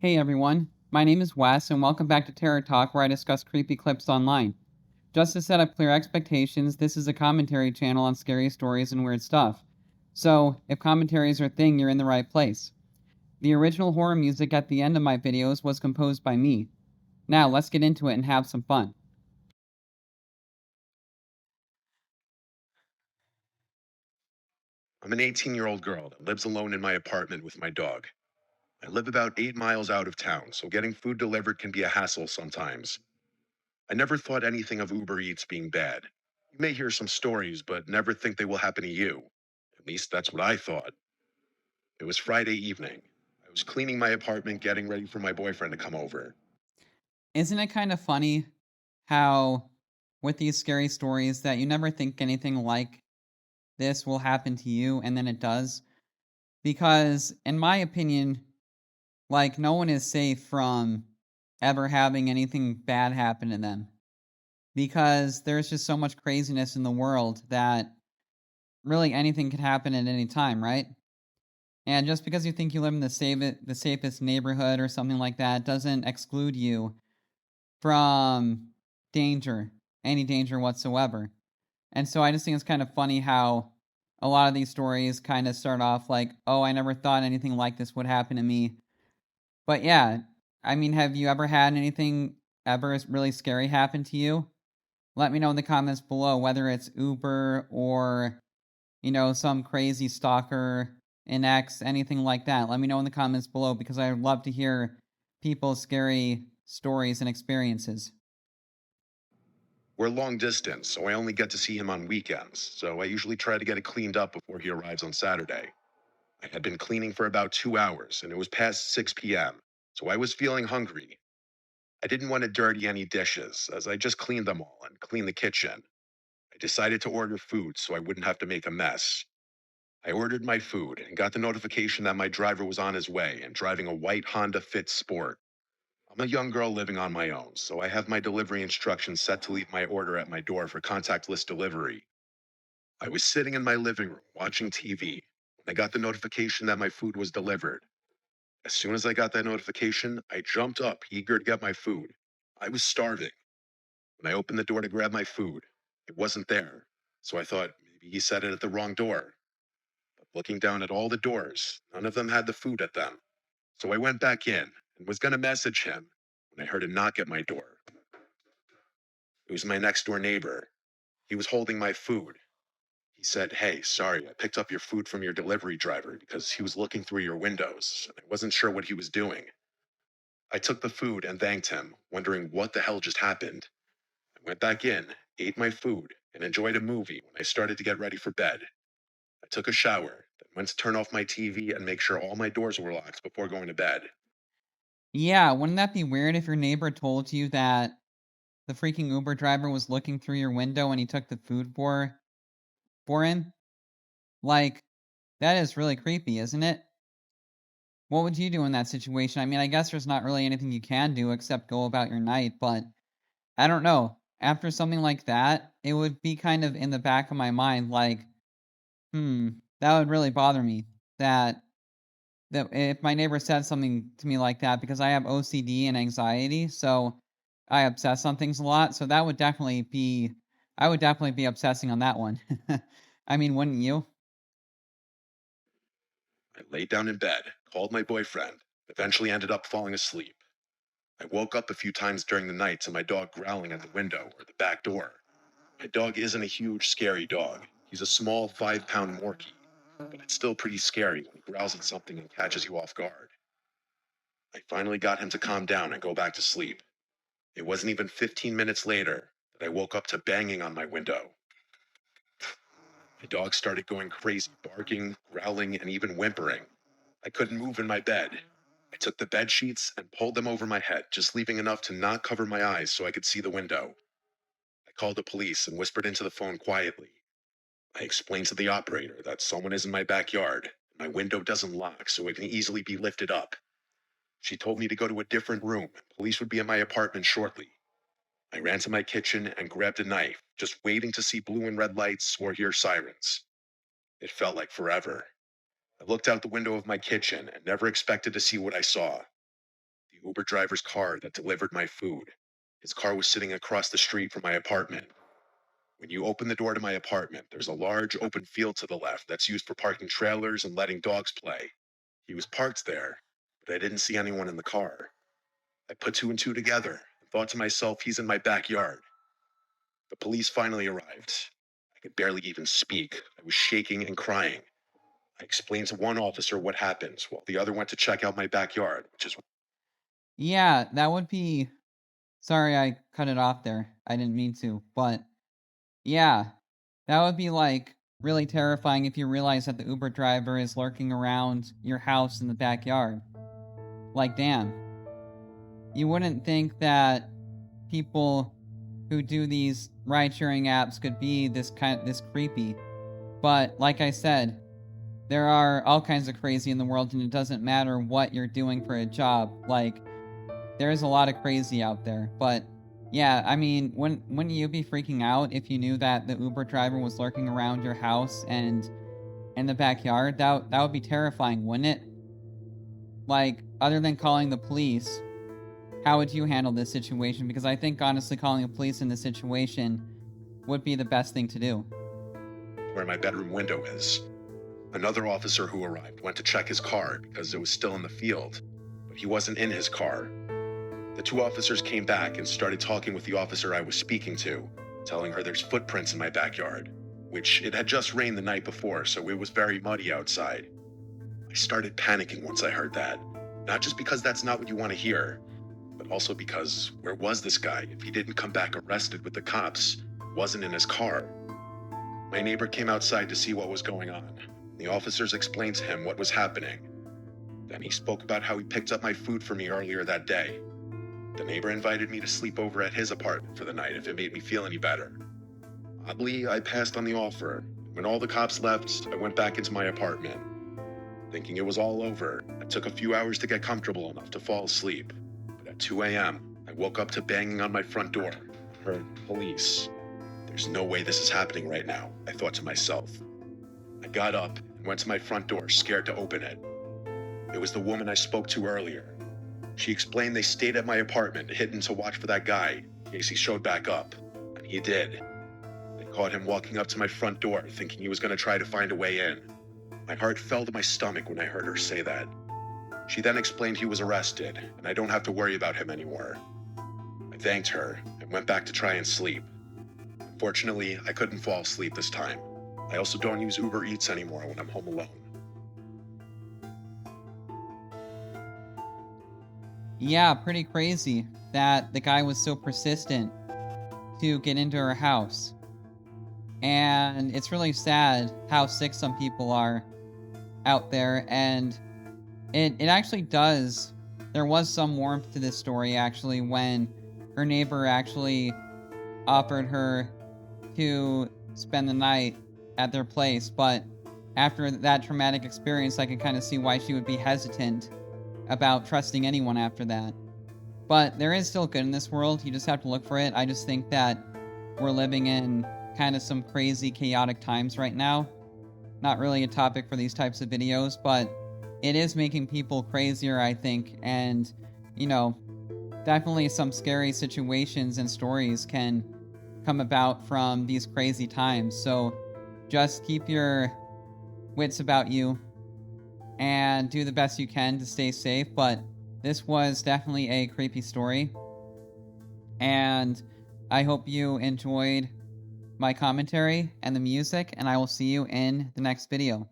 Hey everyone, my name is Wes, and welcome back to Terror Talk, where I discuss creepy clips online. Just to set up clear expectations, this is a commentary channel on scary stories and weird stuff. So, if commentaries are a thing, you're in the right place. The original horror music at the end of my videos was composed by me. Now, let's get into it and have some fun. I'm an 18-year-old girl that lives alone in my apartment with my dog. I live about 8 miles out of town, so getting food delivered can be a hassle sometimes. I never thought anything of Uber Eats being bad. You may hear some stories, but never think they will happen to you. At least that's what I thought. It was Friday evening. I was cleaning my apartment, getting ready for my boyfriend to come over. Isn't it kind of funny how, with these scary stories, that you never think anything like this will happen to you, and then it does? Because, in my opinion, like, no one is safe from ever having anything bad happen to them because there's just so much craziness in the world that really anything could happen at any time, right? And just because you think you live in the safest neighborhood or something like that doesn't exclude you from danger, any danger whatsoever. And so I just think it's kind of funny how a lot of these stories kind of start off like, "Oh, I never thought anything like this would happen to me." But yeah, I mean, have you ever had anything ever really scary happen to you? Let me know in the comments below whether it's Uber or, some crazy stalker, an ex, anything like that. Let me know in the comments below because I would love to hear people's scary stories and experiences. We're long distance, so I only get to see him on weekends, so I usually try to get it cleaned up before he arrives on Saturday. I had been cleaning for about 2 hours, and it was past 6 p.m., so I was feeling hungry. I didn't want to dirty any dishes, as I just cleaned them all and cleaned the kitchen. I decided to order food so I wouldn't have to make a mess. I ordered my food and got the notification that my driver was on his way and driving a white Honda Fit Sport. I'm a young girl living on my own, so I have my delivery instructions set to leave my order at my door for contactless delivery. I was sitting in my living room watching TV when I got the notification that my food was delivered. As soon as I got that notification, I jumped up, eager to get my food. I was starving. When I opened the door to grab my food, it wasn't there. So I thought maybe he set it at the wrong door. But looking down at all the doors, none of them had the food at them. So I went back in and was going to message him when I heard a knock at my door. It was my next door neighbor. He was holding my food. He said, "Hey, sorry, I picked up your food from your delivery driver because he was looking through your windows and I wasn't sure what he was doing." I took the food and thanked him, wondering what the hell just happened. I went back in, ate my food, and enjoyed a movie when I started to get ready for bed. I took a shower, then went to turn off my TV and make sure all my doors were locked before going to bed. Yeah, wouldn't that be weird if your neighbor told you that the freaking Uber driver was looking through your window and he took the food for him? Like, that is really creepy, isn't it? What would you do in that situation? I mean, I guess there's not really anything you can do except go about your night, but I don't know. After something like that, it would be kind of in the back of my mind like, hmm, that would really bother me. That if my neighbor said something to me like that because I have OCD and anxiety, so I obsess on things a lot, so that would definitely be I would definitely be obsessing on that one. I mean, wouldn't you? I laid down in bed, called my boyfriend, eventually ended up falling asleep. I woke up a few times during the night to my dog growling at the window or the back door. My dog isn't a huge, scary dog. He's a small 5 pound Morkie, but it's still pretty scary when he growls at something and catches you off guard. I finally got him to calm down and go back to sleep. It wasn't even 15 minutes later that I woke up to banging on my window. My dog started going crazy, barking, growling, and even whimpering. I couldn't move in my bed. I took the bed sheets and pulled them over my head, just leaving enough to not cover my eyes so I could see the window. I called the police and whispered into the phone quietly. I explained to the operator that someone is in my backyard. My window doesn't lock, so it can easily be lifted up. She told me to go to a different room. Police would be in my apartment shortly. I ran to my kitchen and grabbed a knife, just waiting to see blue and red lights or hear sirens. It felt like forever. I looked out the window of my kitchen and never expected to see what I saw. Uber driver's car that delivered my food. His car was sitting across the street from my apartment. When you open the door to my apartment, there's a large open field to the left that's used for parking trailers and letting dogs play. He was parked there, but I didn't see anyone in the car. I put two and two together and thought to myself, he's in my backyard. The police finally arrived. I could barely even speak. I was shaking and crying. I explained to one officer what happened while the other went to check out my backyard, which is Yeah, that would be. Sorry, I cut it off there. I didn't mean to, but yeah, that would be like really terrifying if you realize that the Uber driver is lurking around your house in the backyard. Like, damn. You wouldn't think that people who do these ride-sharing apps could be this creepy. But like I said, there are all kinds of crazy in the world, and it doesn't matter what you're doing for a job. Like, there's a lot of crazy out there. But yeah, I mean, wouldn't you be freaking out if you knew that the Uber driver was lurking around your house and in the backyard? That would be terrifying, wouldn't it? Like, other than calling the police, how would you handle this situation? Because I think, honestly, calling the police in this situation would be the best thing to do. where my bedroom window is. Another officer who arrived went to check his car because it was still in the field, but he wasn't in his car. The two officers came back and started talking with the officer I was speaking to, telling her there's footprints in my backyard, which it had just rained the night before, so it was very muddy outside. I started panicking once I heard that, not just because that's not what you want to hear, but also because where was this guy if he didn't come back arrested with the cops, wasn't in his car? My neighbor came outside to see what was going on. The officers explained to him what was happening. Then he spoke about how he picked up my food for me earlier that day. The neighbor invited me to sleep over at his apartment for the night if it made me feel any better. Oddly, I passed on the offer. When all the cops left, I went back into my apartment. Thinking it was all over, it took a few hours to get comfortable enough to fall asleep. But at 2 a.m., I woke up to banging on my front door. I heard police. There's no way this is happening right now, I thought to myself. I got up and went to my front door, scared to open it. It was the woman I spoke to earlier. She explained they stayed at my apartment, hidden to watch for that guy, in case he showed back up. And he did. They caught him walking up to my front door, thinking he was going to try to find a way in. My heart fell to my stomach when I heard her say that. She then explained he was arrested, and I don't have to worry about him anymore. I thanked her and went back to try and sleep. Unfortunately, I couldn't fall asleep this time. I also don't use Uber Eats anymore when I'm home alone. Yeah, pretty crazy that the guy was so persistent to get into her house. And it's really sad how sick some people are out there. And it actually does. There was some warmth to this story, actually, when her neighbor actually offered her to spend the night at their place. But after that traumatic experience, I can kind of see why she would be hesitant about trusting anyone after that. But there is still good in this world. You just have to look for it. I just think that we're living in kind of some crazy, chaotic times right now. Not really a topic for these types of videos, but it is making people crazier, I think. And, you know, definitely some scary situations and stories can come about from these crazy times. So just keep your wits about you and do the best you can to stay safe. But this was definitely a creepy story, and I hope you enjoyed my commentary and the music, and I will see you in the next video.